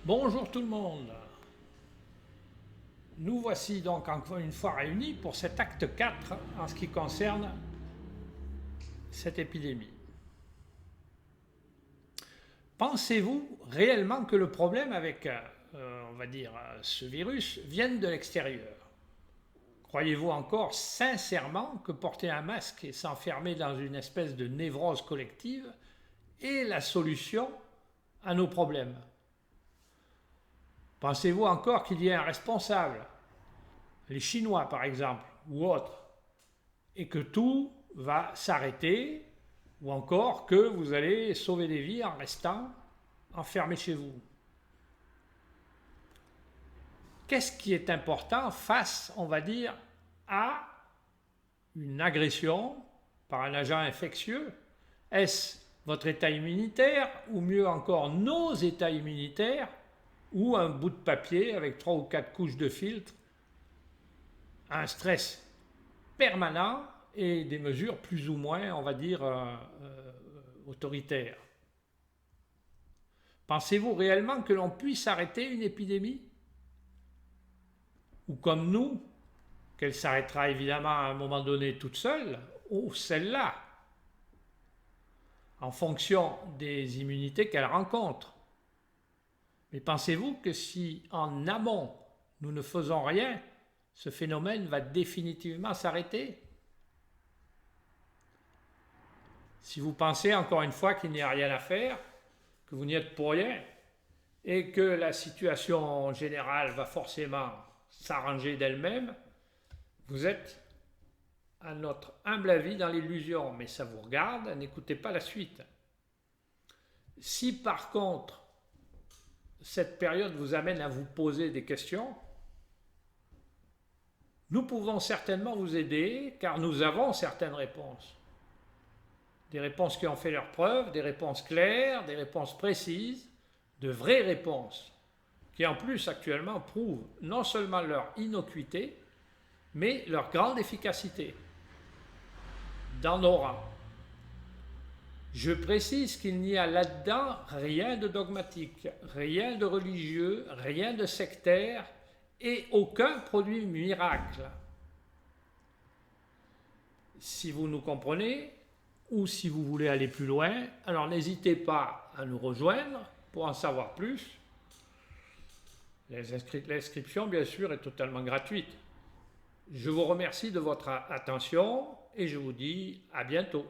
Bonjour tout le monde. Nous voici donc encore une fois réunis pour cet acte 4 en ce qui concerne cette épidémie. Pensez-vous réellement que le problème avec, on va dire, ce virus vienne de l'extérieur? Croyez-vous encore sincèrement que porter un masque et s'enfermer dans une espèce de névrose collective est la solution à nos problèmes? Pensez-vous encore qu'il y ait un responsable, les Chinois par exemple, ou autres, et que tout va s'arrêter, ou encore que vous allez sauver des vies en restant enfermé chez vous? Qu'est-ce qui est important face, on va dire, à une agression par un agent infectieux? Est-ce votre état immunitaire, ou mieux encore nos états immunitaires, ou un bout de papier avec 3 ou 4 couches de filtre, un stress permanent et des mesures plus ou moins, on va dire, autoritaires? Pensez-vous réellement que l'on puisse arrêter une épidémie? Ou comme nous, qu'elle s'arrêtera évidemment à un moment donné toute seule, ou celle-là, en fonction des immunités qu'elle rencontre? Mais pensez-vous que si en amont nous ne faisons rien, ce phénomène va définitivement s'arrêter? Si vous pensez encore une fois qu'il n'y a rien à faire, que vous n'y êtes pour rien, et que la situation générale va forcément s'arranger d'elle-même, vous êtes, à notre humble avis, dans l'illusion, mais ça vous regarde, n'écoutez pas la suite. Si par contre, cette période vous amène à vous poser des questions, nous pouvons certainement vous aider, car nous avons certaines réponses. Des réponses qui ont fait leurs preuves, des réponses claires, des réponses précises, de vraies réponses, qui en plus actuellement prouvent non seulement leur innocuité, mais leur grande efficacité dans nos rangs. Je précise qu'il n'y a là-dedans rien de dogmatique, rien de religieux, rien de sectaire et aucun produit miracle. Si vous nous comprenez, ou si vous voulez aller plus loin, alors n'hésitez pas à nous rejoindre pour en savoir plus. L'inscription, bien sûr, est totalement gratuite. Je vous remercie de votre attention et je vous dis à bientôt.